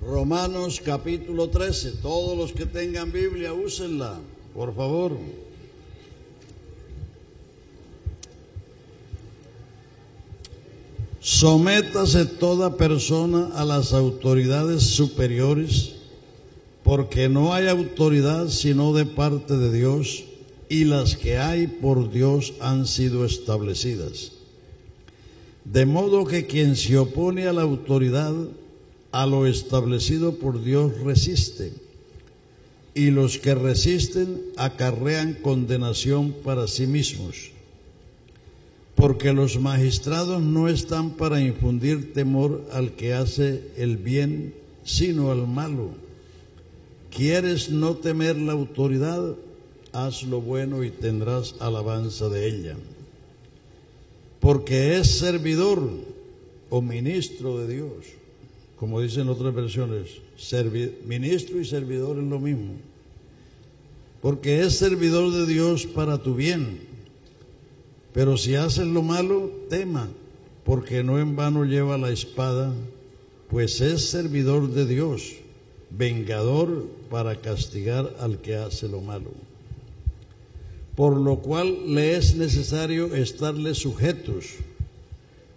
Romanos capítulo 13. Todos los que tengan Biblia, úsenla, por favor. Sométase toda persona a las autoridades superiores, porque no hay autoridad sino de parte de Dios, y las que hay por Dios han sido establecidas. De modo que quien se opone a la autoridad, a lo establecido por Dios resiste, y los que resisten acarrean condenación para sí mismos. Porque los magistrados no están para infundir temor al que hace el bien, sino al malo. ¿Quieres no temer la autoridad? Haz lo bueno y tendrás alabanza de ella. Porque es servidor o ministro de Dios, como dicen otras versiones, ministro y servidor es lo mismo. Porque es servidor de Dios para tu bien. Pero si haces lo malo, tema, porque no en vano lleva la espada, pues es servidor de Dios, vengador para castigar al que hace lo malo. Por lo cual le es necesario estarle sujetos,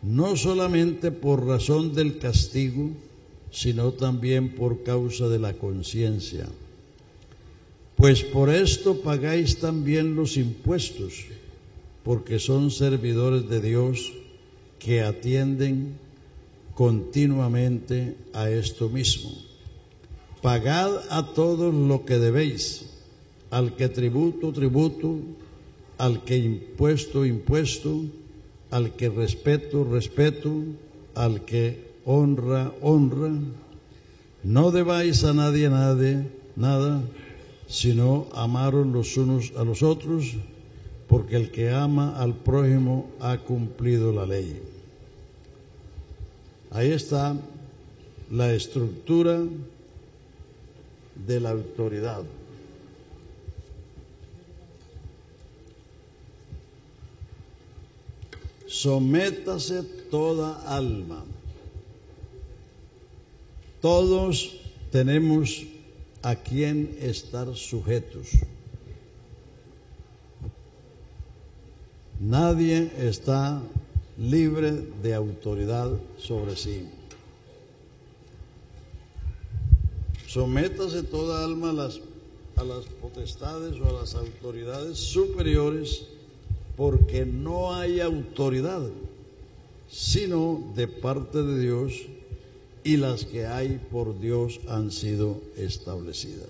no solamente por razón del castigo, sino también por causa de la conciencia. Pues por esto pagáis también los impuestos, porque son servidores de Dios que atienden continuamente a esto mismo. Pagad a todos lo que debéis, al que tributo, tributo, al que impuesto, impuesto, al que respeto, respeto, al que honra, honra. No debáis a nadie nada, sino amaros los unos a los otros, porque el que ama al prójimo ha cumplido la ley. Ahí está la estructura de la autoridad. Sométase toda alma. Todos tenemos a quien estar sujetos. Nadie está libre de autoridad sobre sí. Sométase toda alma a las potestades o a las autoridades superiores, porque no hay autoridad sino de parte de Dios, y las que hay por Dios han sido establecidas.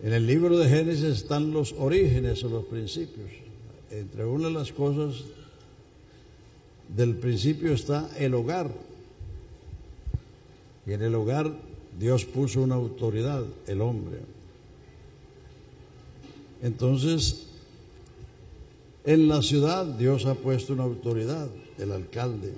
En el libro de Génesis están los orígenes o los principios. Entre una de las cosas del principio está el hogar. Y en el hogar Dios puso una autoridad, el hombre. Entonces, en la ciudad Dios ha puesto una autoridad, el alcalde.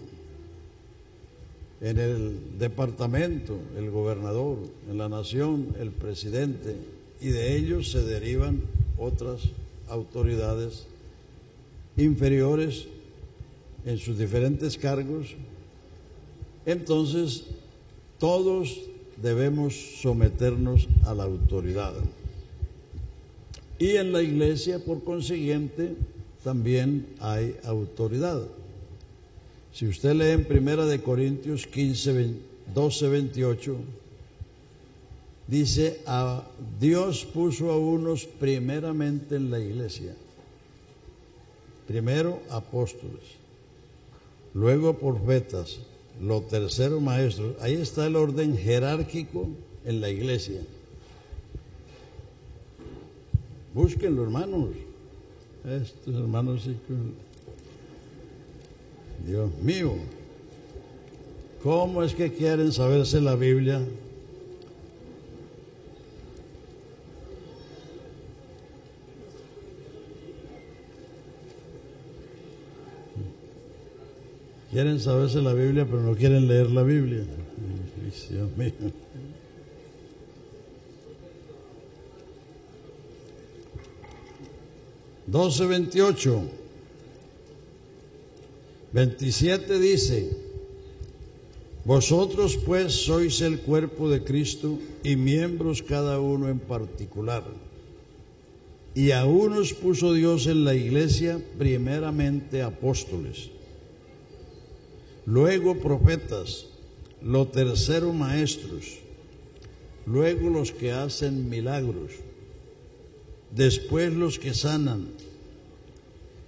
En el departamento, el gobernador. En la nación, el presidente. Y de ellos se derivan otras autoridades inferiores en sus diferentes cargos. Entonces, todos debemos someternos a la autoridad. Y en la iglesia, por consiguiente, también hay autoridad. Si usted lee en 1 Corintios 15, 12, 28, dice, a Dios puso a unos primeramente en la iglesia. Primero apóstoles, luego profetas, lo tercero maestros. Ahí está el orden jerárquico en la iglesia. Búsquenlo, hermanos. Estos hermanos, Dios mío, ¿cómo es que quieren saberse la Biblia? Quieren saberse la Biblia, pero no quieren leer la Biblia. Dios mío. Doce 28. 27 dice, Vosotros pues sois el cuerpo de Cristo y miembros cada uno en particular. Y a unos puso Dios en la iglesia primeramente apóstoles, luego profetas, lo tercero maestros, luego los que hacen milagros, después los que sanan,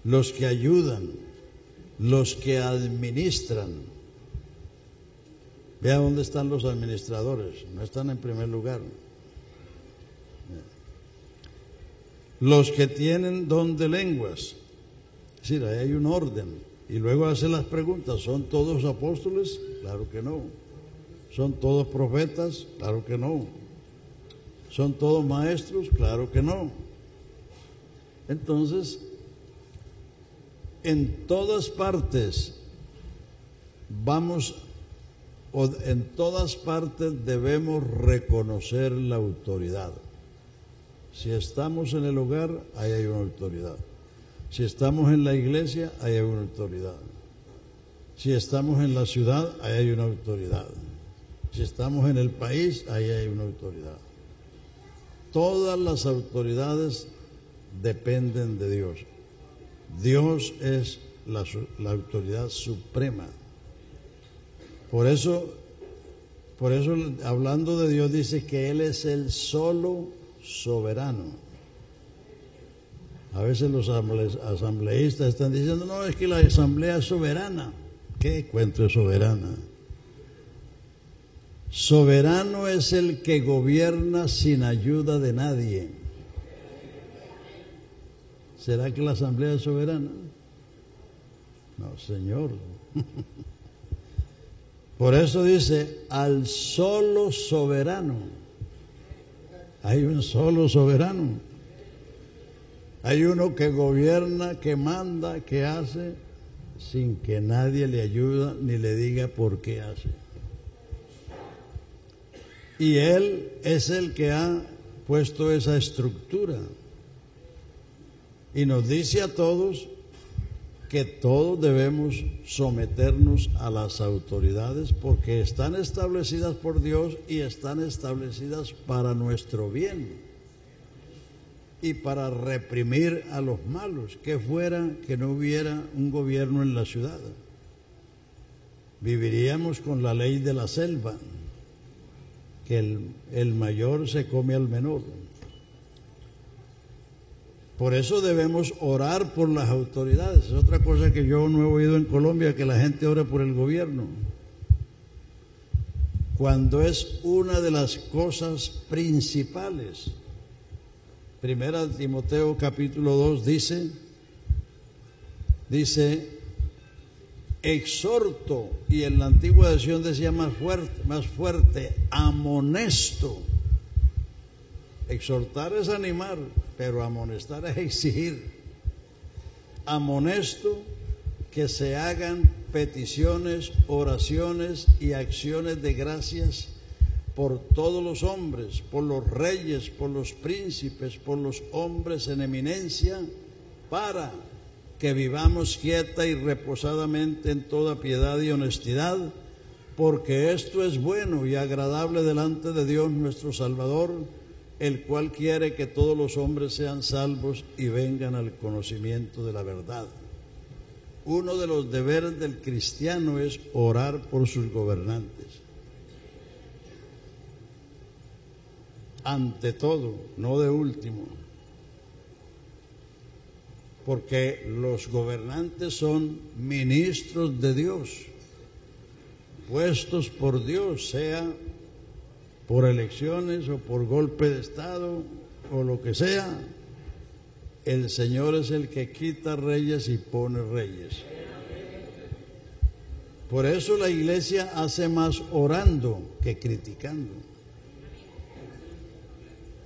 los que ayudan, los que administran. Vea dónde están los administradores, no están en primer lugar. Los que tienen don de lenguas, es decir, ahí hay un orden. Y luego hace las preguntas, ¿son todos apóstoles? Claro que no. ¿Son todos profetas? Claro que no. ¿Son todos maestros? Claro que no. Entonces, en todas partes en todas partes debemos reconocer la autoridad. Si estamos en el hogar, ahí hay una autoridad. Si estamos en la iglesia, ahí hay una autoridad. Si estamos en la ciudad, ahí hay una autoridad. Si estamos en el país, ahí hay una autoridad. Todas las autoridades dependen de Dios. Dios es la autoridad suprema. Por eso, hablando de Dios, dice que Él es el solo soberano. A veces los asambleístas están diciendo, no, es que la asamblea es soberana. ¿Qué cuento es soberana? Soberano es el que gobierna sin ayuda de nadie. ¿Será que la asamblea es soberana? No, Señor. Por eso dice, al solo soberano. Hay un solo soberano. Hay uno que gobierna, que manda, que hace, sin que nadie le ayude ni le diga por qué hace. Y Él es el que ha puesto esa estructura. Y nos dice a todos que todos debemos someternos a las autoridades porque están establecidas por Dios y están establecidas para nuestro bien y para reprimir a los malos, que no hubiera un gobierno en la ciudad. Viviríamos con la ley de la selva, que el mayor se come al menor. Por eso debemos orar por las autoridades. Es otra cosa que yo no he oído en Colombia, que la gente ore por el gobierno, cuando es una de las cosas principales. Primera Timoteo capítulo 2 dice, exhorto, y en la antigua versión decía más fuerte, amonesto. Exhortar es animar, pero amonestar es exigir. Amonesto que se hagan peticiones, oraciones y acciones de gracias por todos los hombres, por los reyes, por los príncipes, por los hombres en eminencia, para que vivamos quieta y reposadamente en toda piedad y honestidad, porque esto es bueno y agradable delante de Dios nuestro Salvador, el cual quiere que todos los hombres sean salvos y vengan al conocimiento de la verdad. Uno de los deberes del cristiano es orar por sus gobernantes. Ante todo, no de último, porque los gobernantes son ministros de Dios, puestos por Dios, sea por elecciones o por golpe de Estado o lo que sea. El Señor es el que quita reyes y pone reyes. Por eso la iglesia hace más orando que criticando.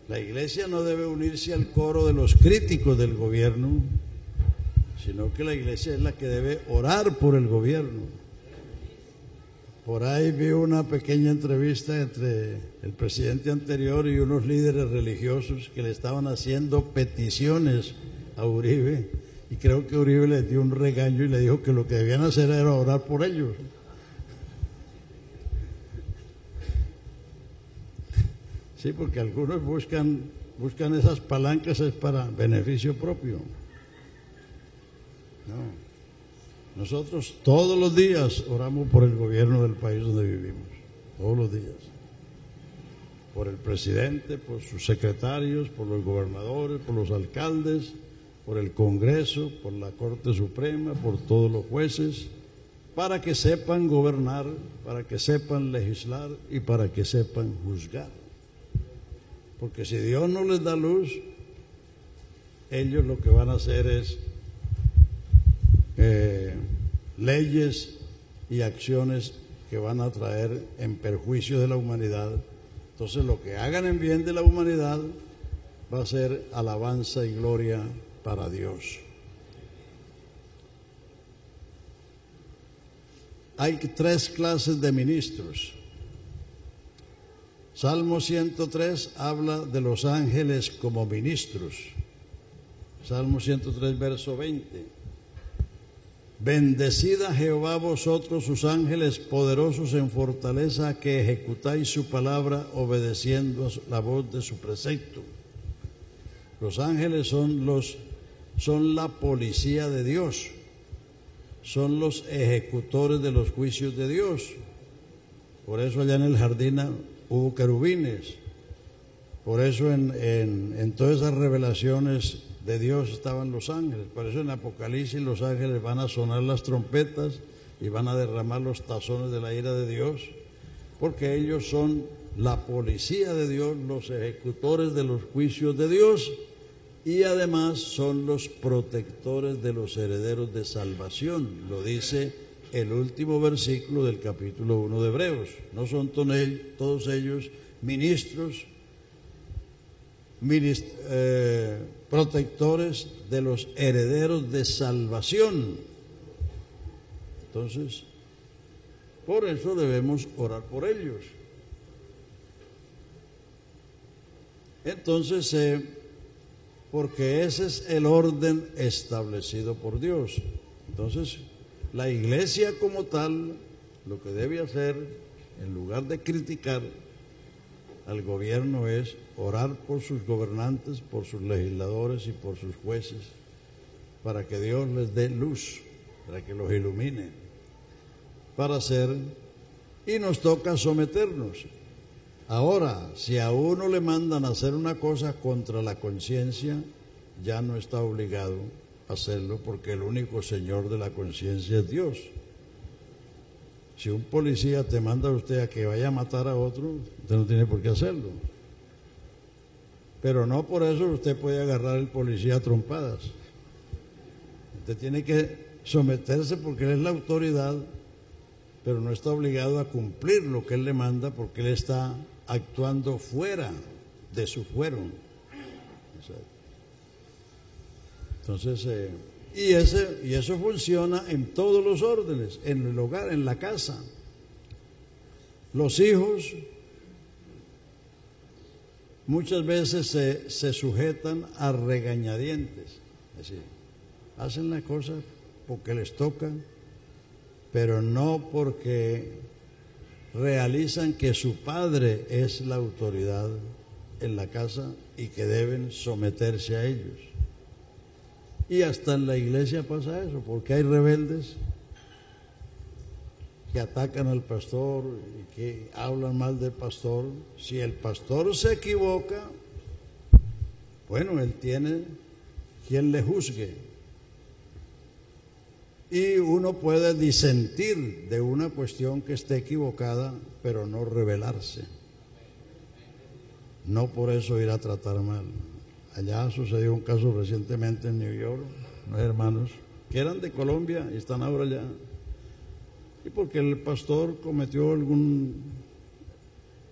La iglesia no debe unirse al coro de los críticos del gobierno, sino que la iglesia es la que debe orar por el gobierno. Por ahí vi una pequeña entrevista entre el presidente anterior y unos líderes religiosos que le estaban haciendo peticiones a Uribe, y creo que Uribe les dio un regaño y le dijo que lo que debían hacer era orar por ellos. Sí, porque algunos buscan esas palancas es para beneficio propio. No. Nosotros todos los días oramos por el gobierno del país donde vivimos. Todos los días. Por el presidente, por sus secretarios, por los gobernadores, por los alcaldes, por el Congreso, por la Corte Suprema, por todos los jueces, para que sepan gobernar, para que sepan legislar y para que sepan juzgar. Porque si Dios no les da luz, ellos lo que van a hacer es leyes y acciones que van a traer en perjuicio de la humanidad. Entonces lo que hagan en bien de la humanidad va a ser alabanza y gloria para Dios. Hay 3 clases de ministros. Salmo 103 habla de los ángeles como ministros. Salmo 103, verso 20. Bendecid a Jehová vosotros sus ángeles poderosos en fortaleza, que ejecutáis su palabra obedeciendo a la voz de su precepto. Los ángeles son la policía de Dios, son los ejecutores de los juicios de Dios. Por eso allá en el jardín hubo querubines, por eso en todas esas revelaciones de Dios estaban los ángeles. Por eso en Apocalipsis los ángeles van a sonar las trompetas y van a derramar los tazones de la ira de Dios, porque ellos son la policía de Dios, los ejecutores de los juicios de Dios, y además son los protectores de los herederos de salvación. Lo dice el último versículo del capítulo 1 de Hebreos. ¿No son todos ellos ministros, protectores de los herederos de salvación? Entonces, por eso debemos orar por ellos. Entonces, porque ese es el orden establecido por Dios. Entonces, la iglesia como tal, lo que debe hacer, en lugar de criticar al gobierno, es orar por sus gobernantes, por sus legisladores y por sus jueces, para que Dios les dé luz, para que los ilumine, para hacer, y nos toca someternos. Ahora, si a uno le mandan a hacer una cosa contra la conciencia, ya no está obligado a hacerlo, porque el único señor de la conciencia es Dios. Si un policía te manda a usted a que vaya a matar a otro, usted no tiene por qué hacerlo. Pero no por eso usted puede agarrar al policía a trompadas. Usted tiene que someterse porque él es la autoridad, pero no está obligado a cumplir lo que él le manda, porque él está actuando fuera de su fuero. Entonces, y eso funciona en todos los órdenes, en el hogar, en la casa. Los hijos muchas veces se sujetan a regañadientes, es decir, hacen la cosa porque les toca, pero no porque realizan que su padre es la autoridad en la casa y que deben someterse a ellos. Y hasta en la iglesia pasa eso, porque hay rebeldes que atacan al pastor y que hablan mal del pastor. Si el pastor se equivoca, bueno, él tiene quien le juzgue. Y uno puede disentir de una cuestión que esté equivocada, pero no rebelarse. No por eso ir a tratar mal. Allá sucedió un caso recientemente en New York, unos hermanos que eran de Colombia y están ahora allá. Y porque el pastor cometió algún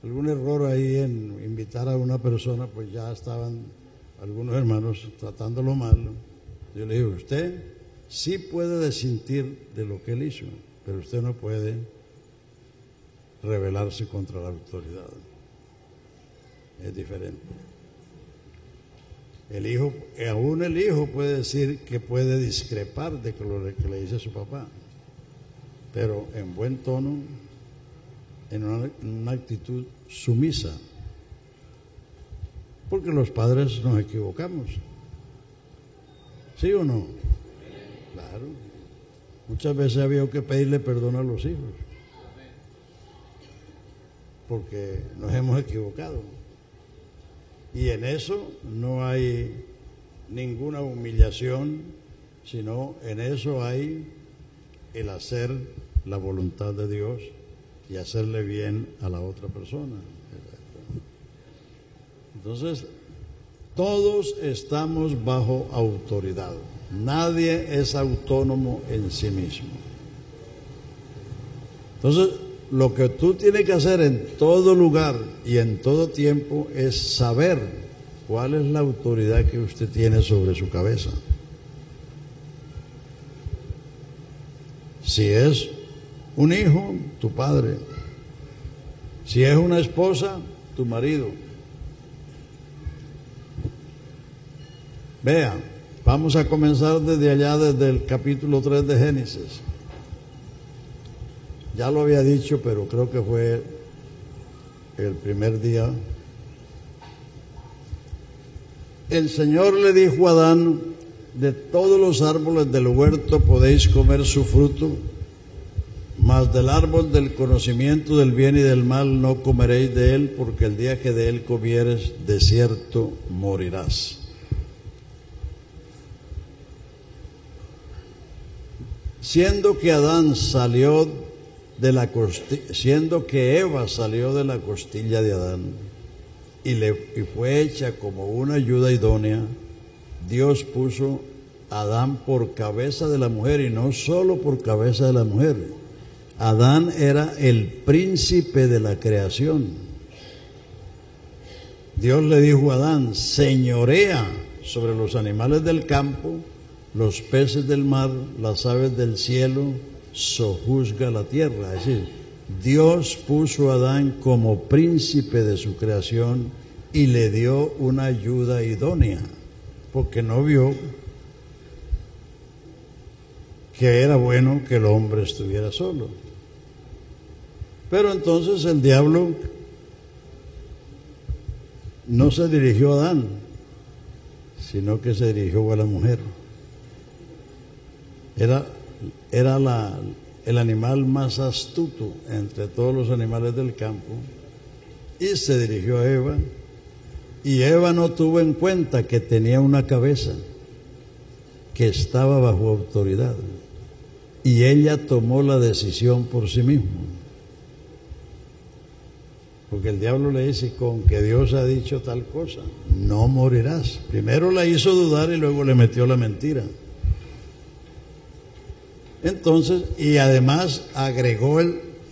error ahí en invitar a una persona, pues ya estaban algunos hermanos tratándolo mal. Yo le digo, usted sí puede disentir de lo que él hizo, pero usted no puede rebelarse contra la autoridad. Es diferente. Aún el hijo puede decir que puede discrepar de lo que le dice su papá, pero en buen tono, en una actitud sumisa. Porque los padres nos equivocamos. ¿Sí o no? Claro. Muchas veces había que pedirle perdón a los hijos, porque nos hemos equivocado. Y en eso no hay ninguna humillación, sino en eso hay el hacer la voluntad de Dios y hacerle bien a la otra persona. Entonces, todos estamos bajo autoridad. Nadie es autónomo en sí mismo. Entonces, lo que tú tienes que hacer en todo lugar y en todo tiempo es saber cuál es la autoridad que usted tiene sobre su cabeza. Si es un hijo, tu padre. Si es una esposa, tu marido. Vea, vamos a comenzar desde allá, desde el capítulo 3 de Génesis. Ya lo había dicho, pero creo que fue el primer día. El Señor le dijo a Adán: de todos los árboles del huerto podéis comer su fruto, mas del árbol del conocimiento del bien y del mal no comeréis de él, porque el día que de él comieres, de cierto morirás. Siendo que Eva salió de la costilla de Adán y fue hecha como una ayuda idónea, Dios puso a Adán por cabeza de la mujer, y no solo por cabeza de la mujer. Adán era el príncipe de la creación. Dios le dijo a Adán: señorea sobre los animales del campo, los peces del mar, las aves del cielo, sojuzga la tierra. Es decir, Dios puso a Adán como príncipe de su creación y le dio una ayuda idónea, porque no vio que era bueno que el hombre estuviera solo. Pero entonces el diablo no se dirigió a Adán, sino que se dirigió a la mujer. Era el animal más astuto entre todos los animales del campo, y se dirigió a Eva, y Eva no tuvo en cuenta que tenía una cabeza que estaba bajo autoridad, y ella tomó la decisión por sí misma. Porque el diablo le dice: con que Dios ha dicho tal cosa, no morirás. Primero la hizo dudar y luego le metió la mentira. Entonces, y además agregó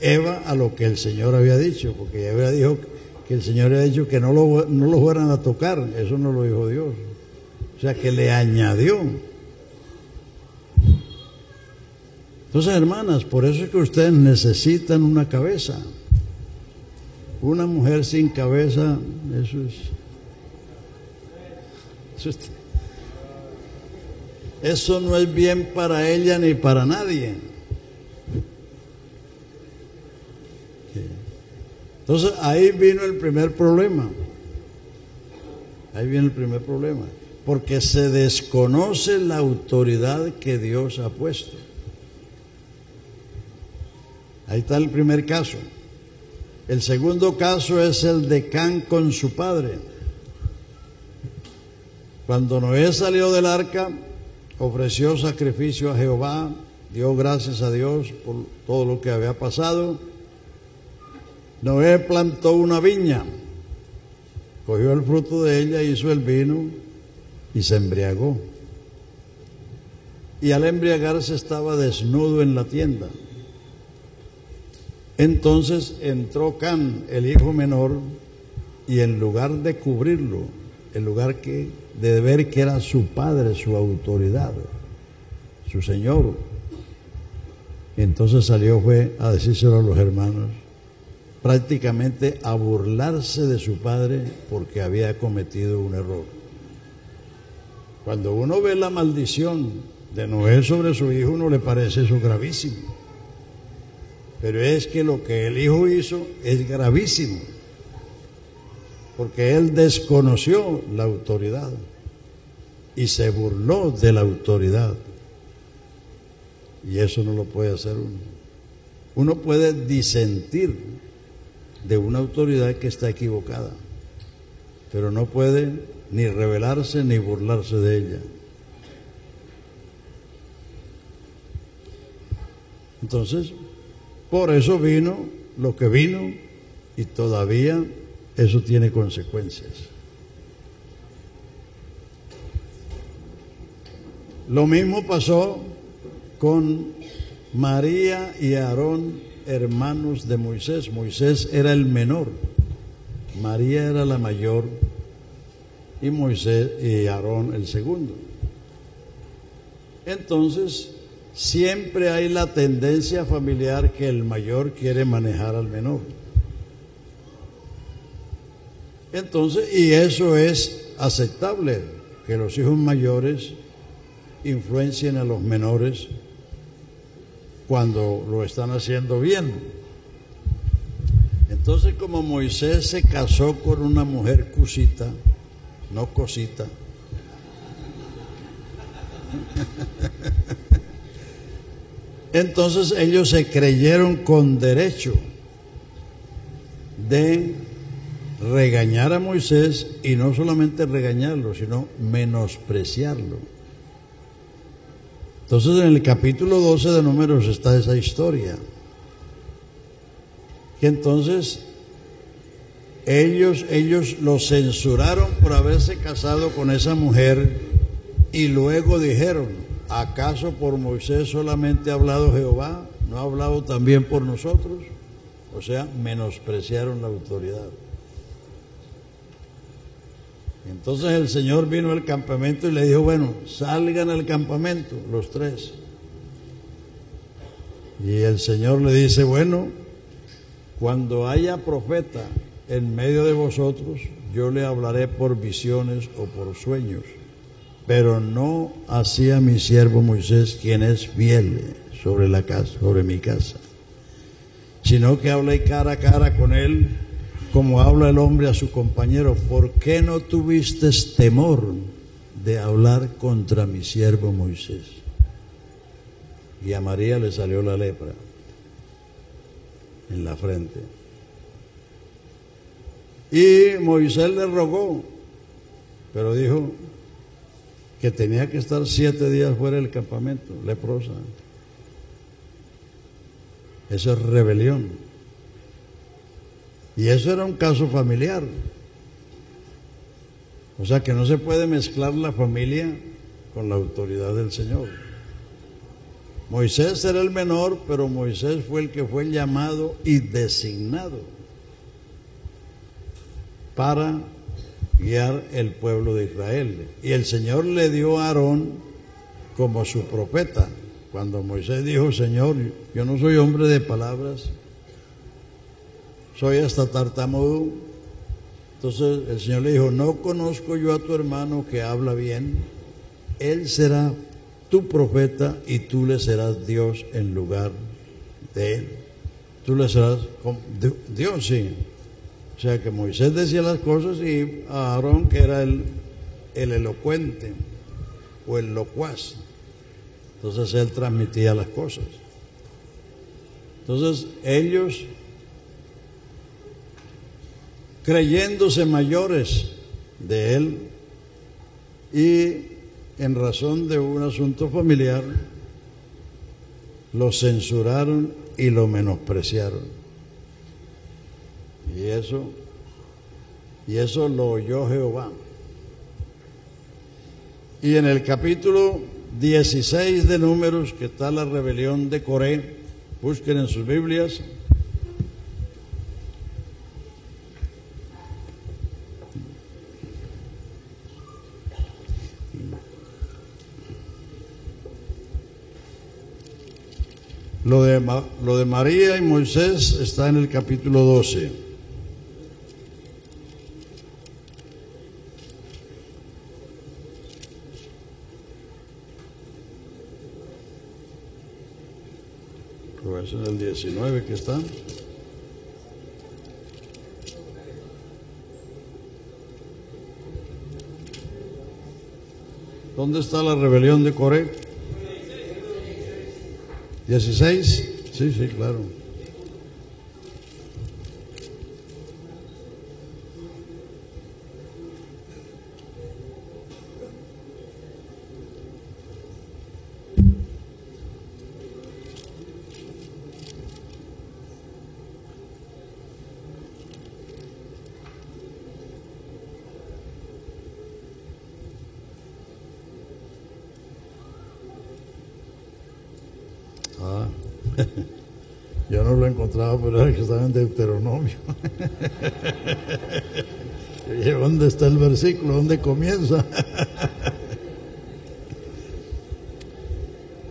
Eva a lo que el Señor había dicho, porque Eva dijo que el Señor había dicho que no lo fueran a tocar. Eso no lo dijo Dios. O sea, que le añadió. Entonces, hermanas, por eso es que ustedes necesitan una cabeza. Una mujer sin cabeza, eso no es bien para ella ni para nadie. Entonces ahí vino el primer problema. Porque se desconoce la autoridad que Dios ha puesto. Ahí está el primer caso. El segundo caso es el de Can con su padre. Cuando Noé salió del arca, ofreció sacrificio a Jehová, dio gracias a Dios por todo lo que había pasado. Noé plantó una viña, cogió el fruto de ella, hizo el vino y se embriagó. Y al embriagarse estaba desnudo en la tienda. Entonces entró Can, el hijo menor, y en lugar de cubrirlo, en lugar de ver que era su padre, su autoridad, su señor, entonces fue a decírselo a los hermanos, prácticamente a burlarse de su padre porque había cometido un error. Cuando uno ve la maldición de Noé sobre su hijo, uno le parece eso gravísimo. Pero es que lo que el hijo hizo es gravísimo. porque él desconoció la autoridad y se burló de la autoridad. Y eso no lo puede hacer uno. Uno puede disentir de una autoridad que está equivocada, pero no puede ni rebelarse ni burlarse de ella. Entonces, por eso vino lo que vino, y todavía eso tiene consecuencias. Lo mismo pasó con María y Aarón, hermanos de Moisés. Moisés era el menor, María era la mayor y Moisés y Aarón el segundo. Entonces, siempre hay la tendencia familiar que el mayor quiere manejar al menor. Entonces, y eso es aceptable, que los hijos mayores influencien a los menores cuando lo están haciendo bien. Entonces, como Moisés se casó con una mujer cusita, no cosita, entonces ellos se creyeron con derecho de regañar a Moisés, y no solamente regañarlo, sino menospreciarlo. Entonces, en el capítulo 12 de Números está esa historia, que entonces ellos lo censuraron por haberse casado con esa mujer, y luego dijeron: ¿acaso por Moisés solamente ha hablado Jehová? ¿No ha hablado también por nosotros? O sea, menospreciaron la autoridad. Entonces el Señor vino al campamento y le dijo: bueno, salgan al campamento los tres. Y el Señor le dice: bueno, cuando haya profeta en medio de vosotros, yo le hablaré por visiones o por sueños, pero no así a mi siervo Moisés, quien es fiel sobre la casa, sobre mi casa, sino que hable cara a cara con él, como habla el hombre a su compañero. ¿Por qué no tuviste temor de hablar contra mi siervo Moisés? Y a María le salió la lepra en la frente. Y Moisés le rogó, pero dijo que tenía que estar 7 días fuera del campamento, leprosa. Eso es rebelión. Y eso era un caso familiar. O sea que no se puede mezclar la familia con la autoridad del Señor. Moisés era el menor, pero Moisés fue el que fue llamado y designado para guiar el pueblo de Israel. Y el Señor le dio a Aarón como su profeta. Cuando Moisés dijo: Señor, yo no soy hombre de palabras, soy hasta tartamudo. Entonces el Señor le dijo: no conozco yo a tu hermano que habla bien, él será tu profeta y tú le serás Dios en lugar de él. Tú le serás Dios, sí. O sea que Moisés decía las cosas, y a Aarón, que era el elocuente o el locuaz, entonces él transmitía las cosas. Entonces ellos, creyéndose mayores de él y en razón de un asunto familiar, lo censuraron y lo menospreciaron. Y eso lo oyó Jehová. Y en el capítulo 16 de Números, que está la rebelión de Coré, busquen en sus Biblias. Lo de María y Moisés está en el capítulo 12. Pues es en el 19 que está. ¿Dónde está la rebelión de Coré? 16. Sí, sí, claro. Ah, yo no lo encontraba, pero era que estaba en Deuteronomio. Oye, ¿dónde está el versículo? ¿Dónde comienza?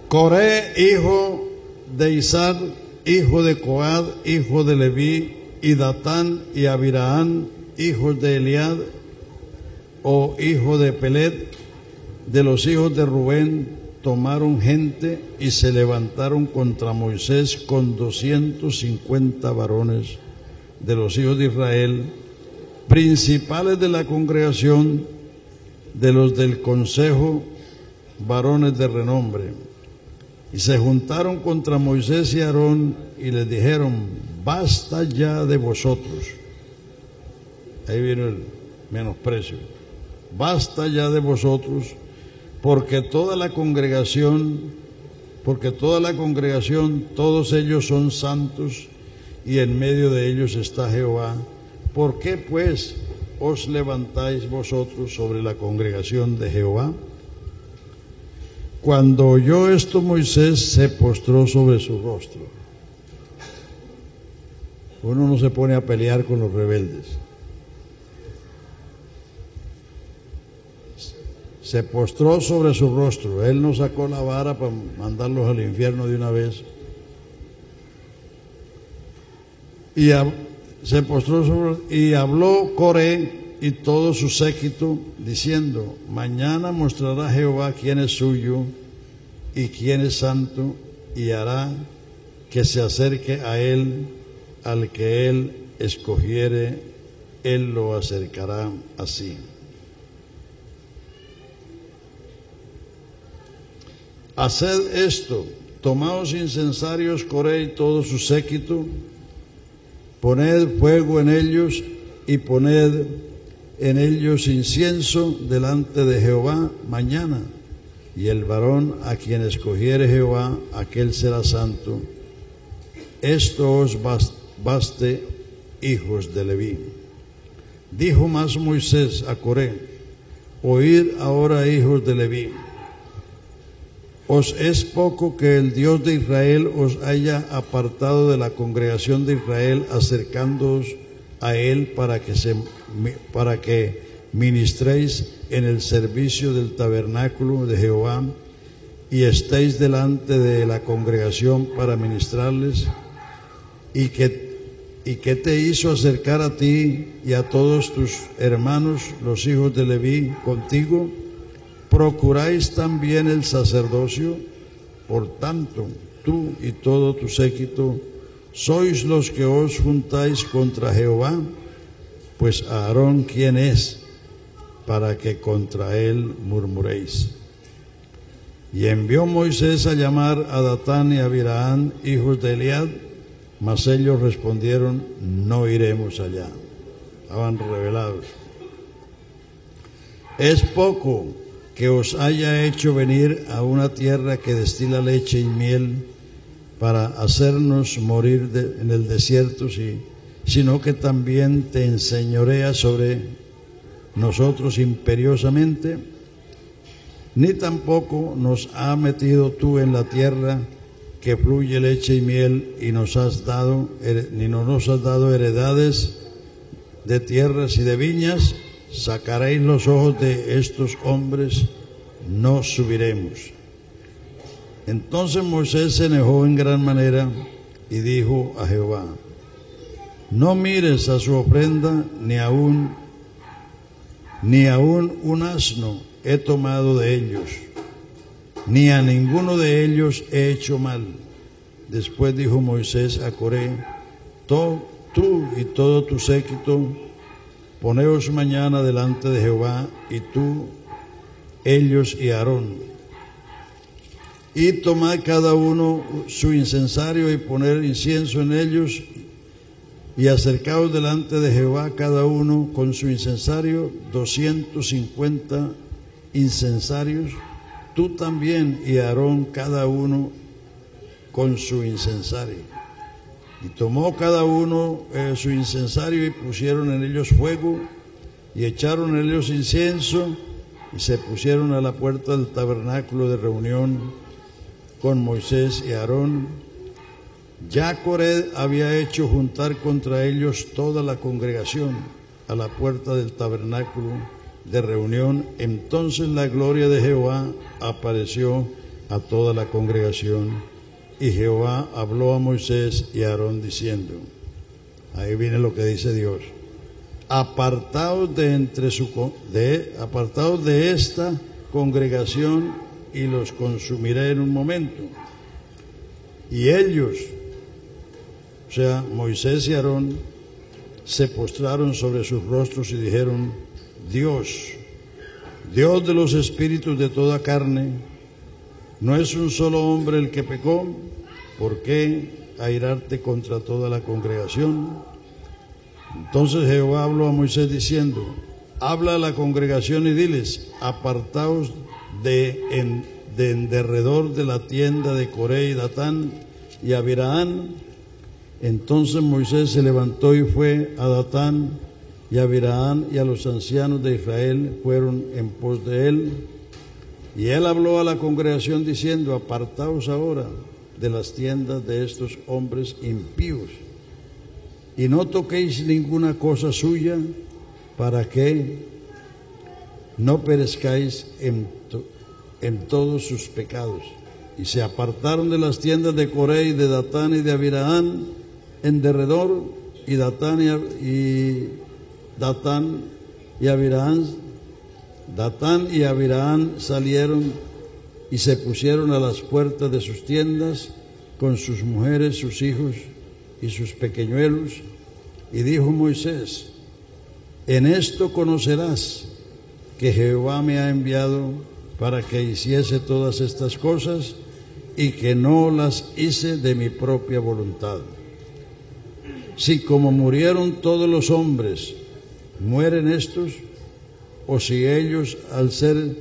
Coré, hijo de Izar, hijo de Coad, hijo de Leví, y Datán y Abiraán, hijos de Eliad, o hijo de Pelet, de los hijos de Rubén, tomaron gente y se levantaron contra Moisés con 250 varones de los hijos de Israel, principales de la congregación, de los del consejo, varones de renombre. Y se juntaron contra Moisés y Aarón y les dijeron: basta ya de vosotros. Ahí viene el menosprecio. Basta ya de vosotros, porque toda la congregación, todos ellos son santos, y en medio de ellos está Jehová. ¿Por qué pues os levantáis vosotros sobre la congregación de Jehová? Cuando oyó esto, Moisés se postró sobre su rostro. Uno no se pone a pelear con los rebeldes. Se postró sobre su rostro. Él no sacó la vara para mandarlos al infierno de una vez. Y se postró sobre, y habló Coré y todo su séquito, diciendo: mañana mostrará Jehová quién es suyo y quién es santo, y hará que se acerque a él, al que él escogiere, él lo acercará así. Haced esto: tomaos incensarios, Coré y todo su séquito, poned fuego en ellos y poned en ellos incienso delante de Jehová mañana, y el varón a quien escogiere Jehová, aquel será santo. Esto os baste, hijos de Leví. Dijo más Moisés a Coré: oíd ahora, hijos de Leví. ¿Os es poco que el Dios de Israel os haya apartado de la congregación de Israel, acercándoos a él para que ministréis en el servicio del tabernáculo de Jehová y estéis delante de la congregación para ministrarles? ¿Y qué te hizo acercar a ti y a todos tus hermanos, los hijos de Leví, contigo? ¿Procuráis también el sacerdocio? Por tanto, tú y todo tu séquito sois los que os juntáis contra Jehová, pues Aarón, ¿quién es para que contra él murmuréis? Y envió Moisés a llamar a Datán y a Abiraán, hijos de Eliad, mas ellos respondieron: no iremos allá. Estaban rebelados. Es poco que os haya hecho venir a una tierra que destila leche y miel, para hacernos morir en el desierto, sino que también te enseñoreas sobre nosotros imperiosamente. Ni tampoco nos has metido tú en la tierra que fluye leche y miel, y ni nos has dado heredades de tierras y de viñas. Sacaréis los ojos de estos hombres, no subiremos. Entonces Moisés se enojó en gran manera y dijo a Jehová: no mires a su ofrenda, ni aún un asno he tomado de ellos, ni a ninguno de ellos he hecho mal. Después dijo Moisés a Coré: tú y todo tu séquito, poneos mañana delante de Jehová, y tú ellos y Aarón. Y tomad cada uno su incensario y poner incienso en ellos, y acercaos delante de Jehová cada uno con su incensario, 250 incensarios, tú también y Aarón cada uno con su incensario. Y tomó cada uno su incensario y pusieron en ellos fuego y echaron en ellos incienso y se pusieron a la puerta del tabernáculo de reunión con Moisés y Aarón. Ya Coré había hecho juntar contra ellos toda la congregación a la puerta del tabernáculo de reunión. Entonces la gloria de Jehová apareció a toda la congregación. Y Jehová habló a Moisés y a Aarón diciendo, ahí viene lo que dice Dios, apartaos de esta congregación y los consumiré en un momento. Y ellos, o sea, Moisés y Aarón, se postraron sobre sus rostros y dijeron, Dios de los espíritus de toda carne, ¿no es un solo hombre el que pecó? ¿Por qué airarte contra toda la congregación? Entonces Jehová habló a Moisés diciendo, habla a la congregación y diles, apartaos de en derredor de la tienda de Coré y Datán y Abirahán. Entonces Moisés se levantó y fue a Datán y a Abirahán, y a los ancianos de Israel fueron en pos de él. Y él habló a la congregación diciendo, apartaos ahora de las tiendas de estos hombres impíos, y no toquéis ninguna cosa suya, para que no perezcáis en todos sus pecados. Y se apartaron de las tiendas de Coré y de Datán y de Abirahán en derredor, y Datán y Abirahán salieron y se pusieron a las puertas de sus tiendas con sus mujeres, sus hijos y sus pequeñuelos. Y dijo Moisés, en esto conocerás que Jehová me ha enviado para que hiciese todas estas cosas, y que no las hice de mi propia voluntad. Si como murieron todos los hombres, mueren estos, o si ellos al ser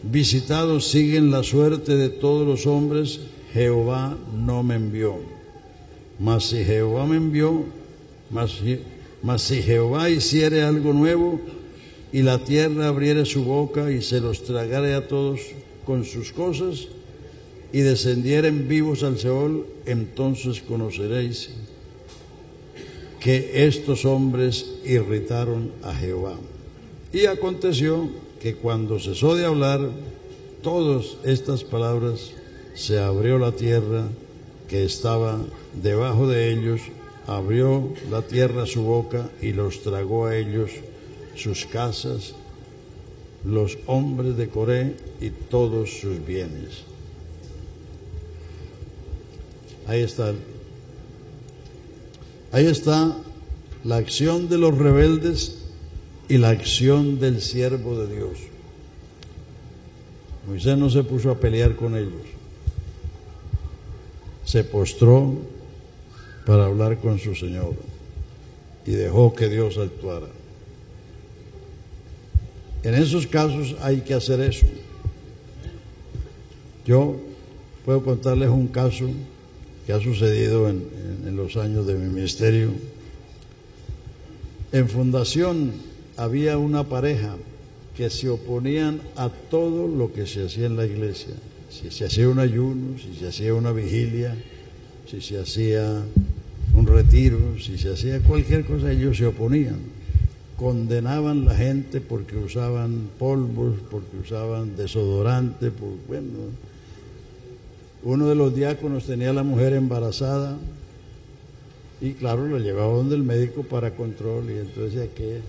visitados siguen la suerte de todos los hombres, Jehová no me envió. Mas si Jehová me envió, mas si Jehová hiciere algo nuevo, y la tierra abriere su boca y se los tragare a todos con sus cosas, y descendieren vivos al Seol, entonces conoceréis que estos hombres irritaron a Jehová. Y aconteció que cuando cesó de hablar todas estas palabras, se abrió la tierra que estaba debajo de ellos, abrió la tierra su boca y los tragó a ellos, sus casas, los hombres de Coré y todos sus bienes. Ahí está la acción de los rebeldes y la acción del siervo de Dios. Moisés no se puso a pelear con ellos, se postró para hablar con su Señor y dejó que Dios actuara. En esos casos hay que hacer eso. Yo puedo contarles un caso que ha sucedido en los años de mi ministerio. En Fundación había una pareja que se oponían a todo lo que se hacía en la iglesia. Si se hacía un ayuno, si se hacía una vigilia, si se hacía un retiro, si se hacía cualquier cosa, ellos se oponían. Condenaban la gente porque usaban polvos, porque usaban desodorante, uno de los diáconos tenía a la mujer embarazada y claro, la llevaba donde el médico para control, y entonces decía que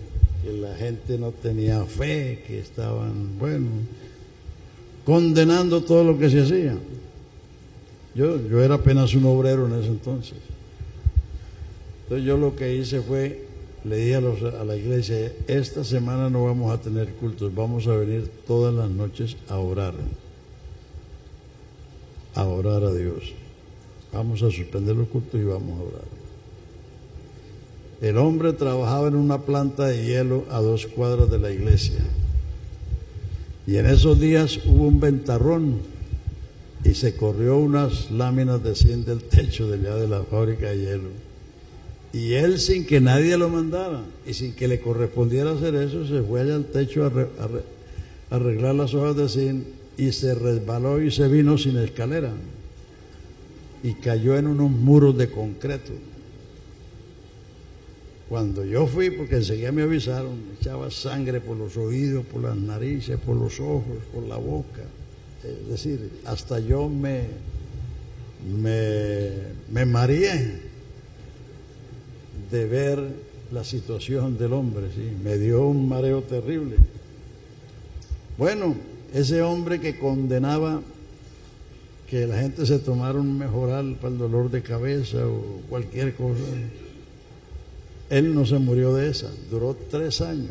la gente no tenía fe, que estaban, condenando todo lo que se hacía. Yo era apenas un obrero en ese entonces. Entonces yo lo que hice fue le dije a la iglesia, esta semana no vamos a tener cultos, vamos a venir todas las noches a orar a Dios. Vamos a suspender los cultos y vamos a orar. El hombre trabajaba en una planta de hielo a 2 cuadras de la iglesia. Y en esos días hubo un ventarrón y se corrió unas láminas de zinc del techo de allá de la fábrica de hielo. Y él, sin que nadie lo mandara y sin que le correspondiera hacer eso, se fue allá al techo a arreglar las hojas de zinc y se resbaló y se vino sin escalera y cayó en unos muros de concreto. Cuando yo fui, porque enseguida me avisaron, me echaba sangre por los oídos, por las narices, por los ojos, por la boca. Es decir, hasta yo me mareé de ver la situación del hombre, ¿sí? Me dio un mareo terrible. Bueno, ese hombre que condenaba que la gente se tomara un mejoral para el dolor de cabeza o cualquier cosa, él no se murió de esa, duró 3 años.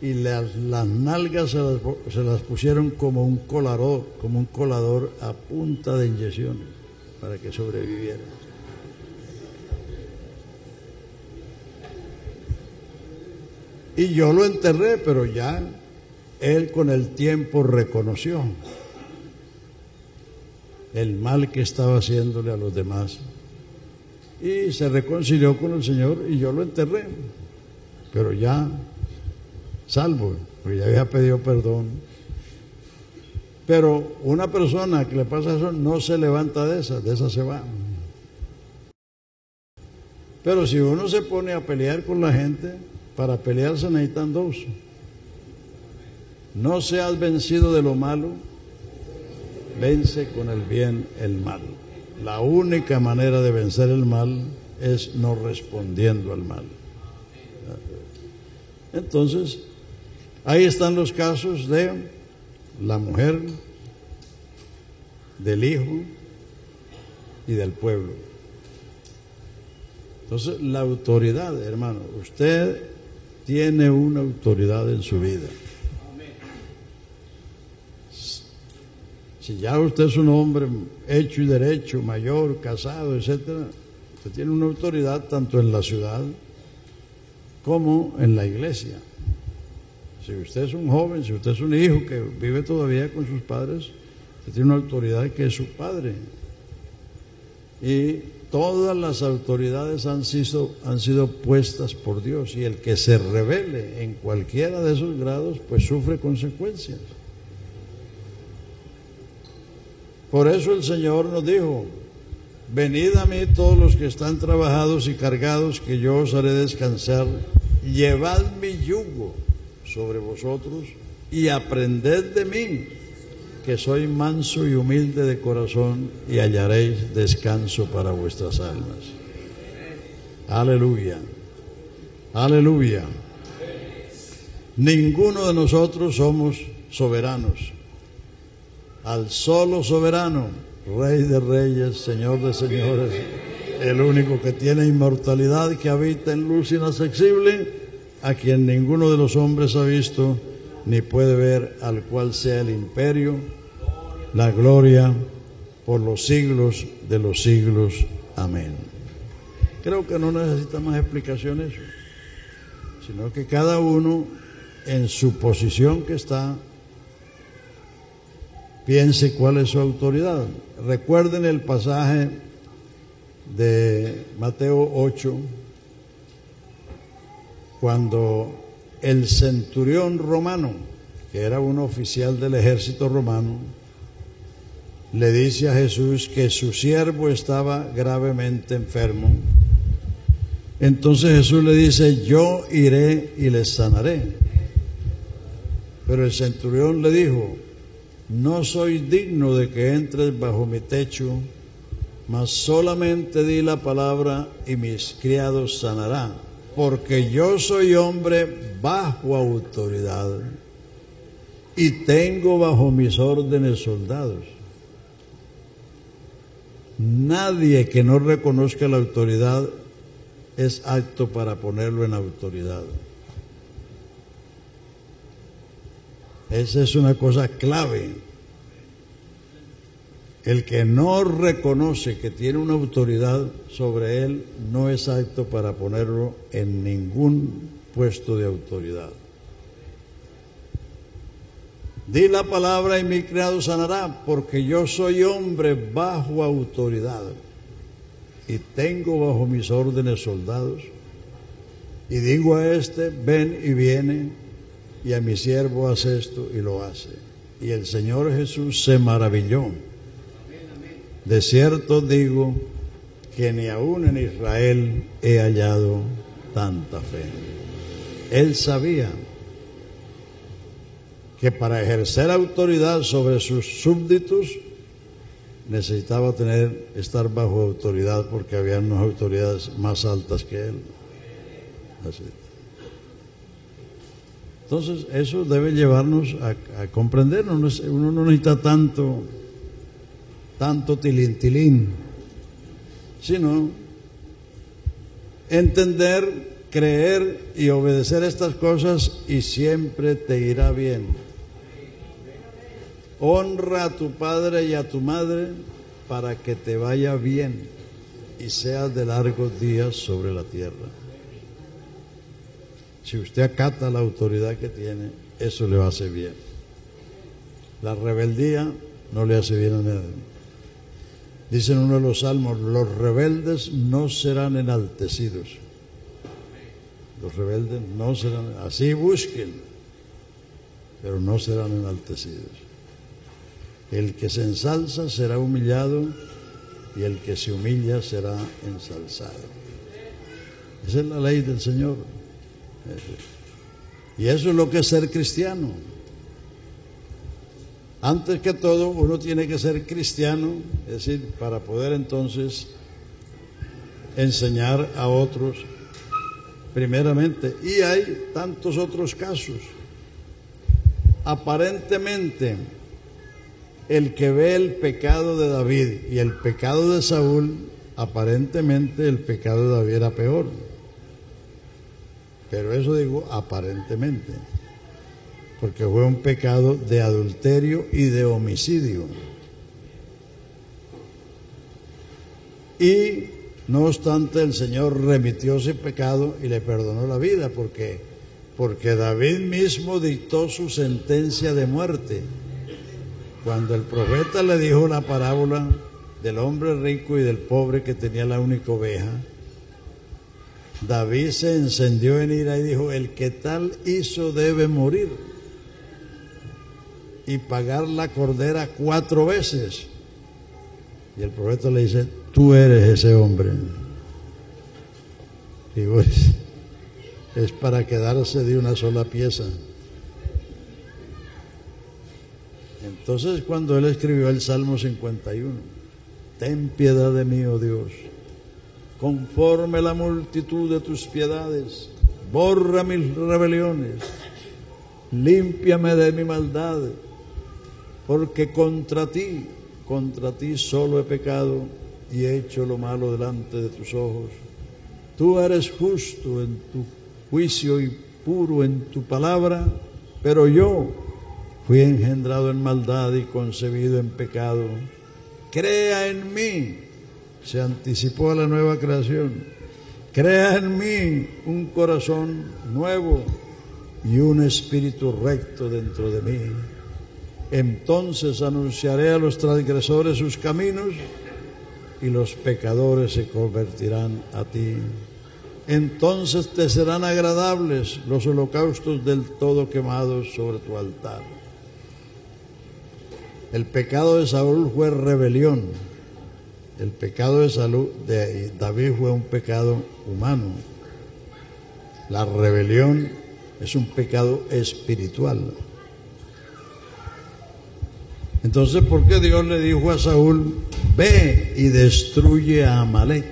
Y las nalgas se las pusieron como un colador a punta de inyecciones para que sobreviviera. Y yo lo enterré, pero ya él con el tiempo reconoció el mal que estaba haciéndole a los demás. Y se reconcilió con el Señor y yo lo enterré, pero ya salvo, porque ya había pedido perdón. Pero una persona que le pasa eso no se levanta de esa se va. Pero si uno se pone a pelear con la gente, para pelear se necesitan 2. No seas vencido de lo malo, vence con el bien el mal. La única manera de vencer el mal es no respondiendo al mal. Entonces, ahí están los casos de la mujer, del hijo y del pueblo. Entonces, la autoridad, hermano, usted tiene una autoridad en su vida. Si ya usted es un hombre hecho y derecho, mayor, casado, etcétera, usted tiene una autoridad tanto en la ciudad como en la iglesia. Si usted es un joven, si usted es un hijo que vive todavía con sus padres, usted tiene una autoridad que es su padre. Y todas las autoridades han sido puestas por Dios, y el que se rebele en cualquiera de esos grados, pues sufre consecuencias. Por eso el Señor nos dijo: venid a mí todos los que están trabajados y cargados, que yo os haré descansar. Llevad mi yugo sobre vosotros y aprended de mí, que soy manso y humilde de corazón, y hallaréis descanso para vuestras almas. Aleluya, aleluya. Ninguno de nosotros somos soberanos. Al solo soberano, Rey de reyes, Señor de señores, el único que tiene inmortalidad, que habita en luz inaccesible, a quien ninguno de los hombres ha visto ni puede ver, al cual sea el imperio, la gloria, por los siglos de los siglos. Amén. Creo que no necesita más explicaciones, sino que cada uno en su posición que está piense cuál es su autoridad. Recuerden el pasaje de Mateo 8, cuando el centurión romano, que era un oficial del ejército romano, le dice a Jesús que su siervo estaba gravemente enfermo. Entonces Jesús le dice: yo iré y le sanaré. Pero el centurión le dijo: no soy digno de que entres bajo mi techo, mas solamente di la palabra y mis criados sanarán, porque yo soy hombre bajo autoridad y tengo bajo mis órdenes soldados. Nadie que no reconozca la autoridad es apto para ponerlo en autoridad. Esa es una cosa clave. El que no reconoce que tiene una autoridad sobre él no es apto para ponerlo en ningún puesto de autoridad. Di la palabra y mi criado sanará, porque yo soy hombre bajo autoridad y tengo bajo mis órdenes soldados. Y digo a este, ven y viene, y a mi siervo hace esto y lo hace. Y el Señor Jesús se maravilló. De cierto digo que ni aún en Israel he hallado tanta fe. Él sabía que para ejercer autoridad sobre sus súbditos necesitaba estar bajo autoridad, porque había unas autoridades más altas que él. Así. Entonces eso debe llevarnos a comprender. Uno no necesita tanto tilintilín, sino entender, creer y obedecer estas cosas, y siempre te irá bien. Honra a tu padre y a tu madre para que te vaya bien y seas de largos días sobre la tierra. Si usted acata la autoridad que tiene, eso le va a hacer bien. La rebeldía no le hace bien a nadie. Dice en uno de los salmos: los rebeldes no serán enaltecidos. Los rebeldes no serán, así busquen, pero no serán enaltecidos. El que se ensalza será humillado, y el que se humilla será ensalzado. Esa es la ley del Señor. Y eso es lo que es ser cristiano. Antes que todo, uno tiene que ser cristiano, es decir, para poder entonces enseñar a otros primeramente. Y hay tantos otros casos. Aparentemente, el que ve el pecado de David y el pecado de Saúl, aparentemente el pecado de David era peor. Pero eso digo aparentemente, porque fue un pecado de adulterio y de homicidio. Y no obstante, el Señor remitió ese pecado y le perdonó la vida, porque David mismo dictó su sentencia de muerte. Cuando el profeta le dijo la parábola del hombre rico y del pobre que tenía la única oveja, David se encendió en ira y dijo: el que tal hizo debe morir y pagar la cordera 4 veces. Y el profeta le dice: tú eres ese hombre. Digo, es para quedarse de una sola pieza. Entonces, cuando él escribió el Salmo 51, ten piedad de mí, oh Dios, conforme la multitud de tus piedades, borra mis rebeliones, límpiame de mi maldad, porque contra ti solo he pecado y he hecho lo malo delante de tus ojos. Tú eres justo en tu juicio y puro en tu palabra, pero yo fui engendrado en maldad y concebido en pecado. Crea en mí, se anticipó a la nueva creación, crea en mí un corazón nuevo y un espíritu recto dentro de mí. Entonces anunciaré a los transgresores sus caminos y los pecadores se convertirán a ti. Entonces te serán agradables los holocaustos del todo quemados sobre tu altar. El pecado de Saúl fue rebelión. El pecado de David fue un pecado humano. La rebelión es un pecado espiritual. Entonces, ¿por qué Dios le dijo a Saúl: ve y destruye a Amalek?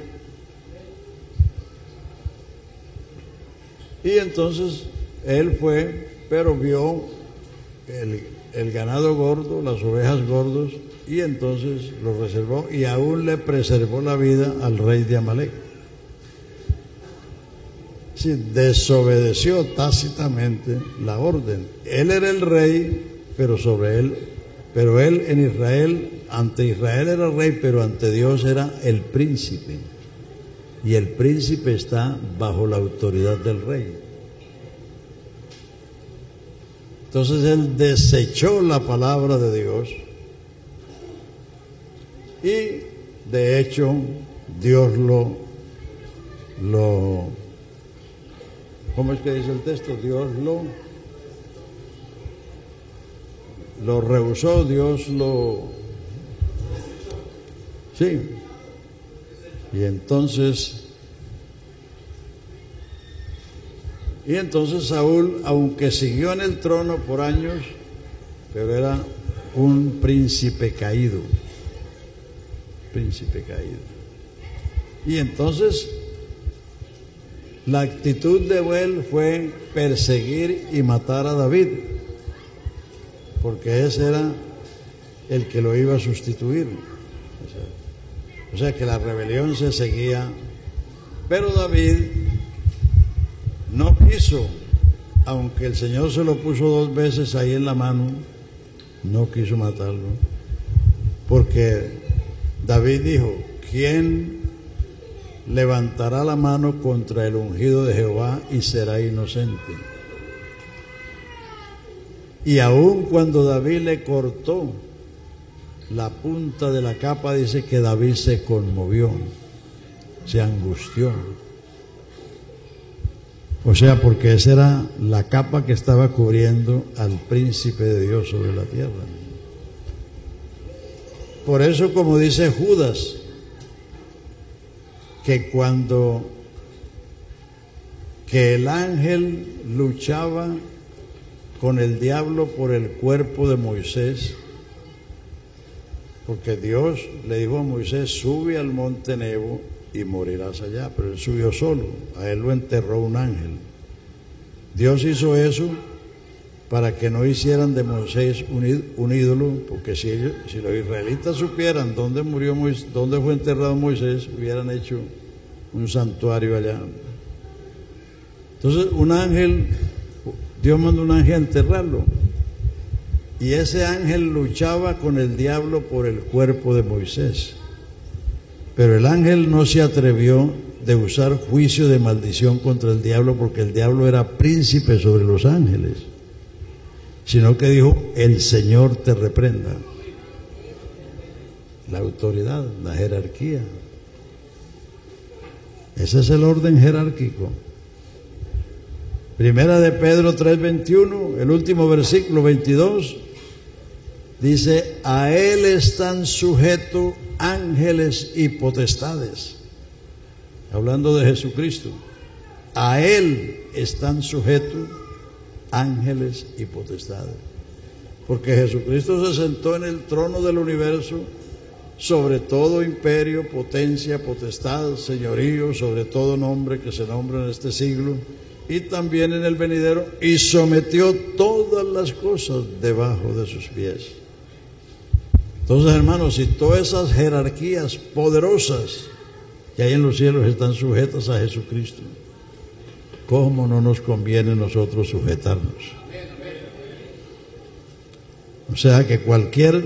Y entonces él fue, pero vio el ganado gordo, las ovejas gordos, y entonces lo reservó, y aún le preservó la vida al rey de Amalek. desobedeció tácitamente la orden. Él era el rey, pero él en Israel, ante Israel era rey, pero ante Dios era el príncipe. Y el príncipe está bajo la autoridad del rey. Entonces él desechó la palabra de Dios y de hecho Dios ¿cómo es que dice el texto? Dios lo rehusó, Dios sí. Y entonces Saúl, aunque siguió en el trono por años, pero era un príncipe caído. Y entonces la actitud de él fue perseguir y matar a David, porque ese era el que lo iba a sustituir. O sea que la rebelión se seguía, pero David no quiso, aunque el Señor se lo puso 2 veces ahí en la mano, no quiso matarlo, porque David dijo: ¿quién levantará la mano contra el ungido de Jehová y será inocente? Y aun cuando David le cortó la punta de la capa, dice que David se conmovió, se angustió. O sea, porque esa era la capa que estaba cubriendo al príncipe de Dios sobre la tierra. Por eso, como dice Judas, que que el ángel luchaba con el diablo por el cuerpo de Moisés, porque Dios le dijo a Moisés: sube al monte Nebo y morirás allá, pero él subió solo, a él lo enterró un ángel. Dios hizo eso para que no hicieran de Moisés un ídolo, porque si los israelitas supieran dónde fue enterrado Moisés, hubieran hecho un santuario allá. Entonces Dios mandó un ángel a enterrarlo, y ese ángel luchaba con el diablo por el cuerpo de Moisés. Pero el ángel no se atrevió de usar juicio de maldición contra el diablo, porque el diablo era príncipe sobre los ángeles, sino que dijo: el Señor te reprenda. La autoridad, la jerarquía. Ese es el orden jerárquico. Primera de Pedro 3:21, el último versículo 22, dice: a él están sujetos ángeles y potestades. Hablando de Jesucristo, a él están sujetos ángeles y potestades, porque Jesucristo se sentó en el trono del universo sobre todo imperio, potencia, potestad, señorío, sobre todo nombre que se nombra en este siglo y también en el venidero, y sometió todas las cosas debajo de sus pies. Entonces, hermanos, si todas esas jerarquías poderosas que hay en los cielos están sujetas a Jesucristo, ¿cómo no nos conviene a nosotros sujetarnos? O sea que cualquier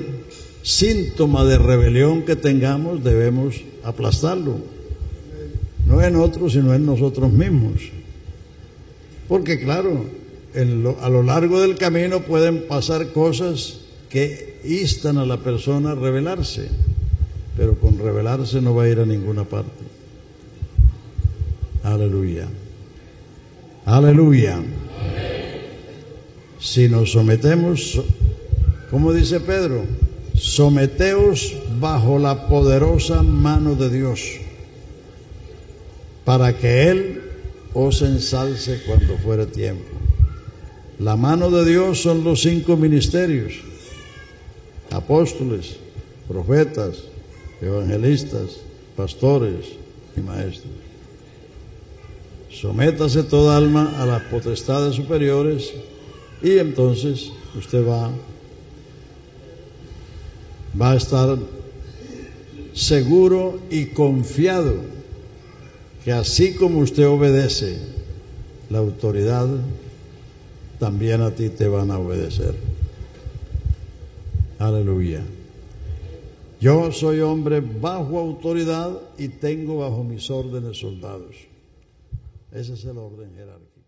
síntoma de rebelión que tengamos debemos aplastarlo, no en otros sino en nosotros mismos, porque claro, a lo largo del camino pueden pasar cosas que instan a la persona a rebelarse, pero con rebelarse no va a ir a ninguna parte. Aleluya, aleluya. Si nos sometemos, como dice Pedro, someteos bajo la poderosa mano de Dios, para que Él os ensalce cuando fuere tiempo. La mano de Dios son los 5 ministerios: apóstoles, profetas, evangelistas, pastores y maestros. Sométase toda alma a las potestades superiores, y entonces usted va a estar seguro y confiado que así como usted obedece la autoridad, también a ti te van a obedecer. Aleluya. Yo soy hombre bajo autoridad y tengo bajo mis órdenes soldados. Ese es el orden jerárquico.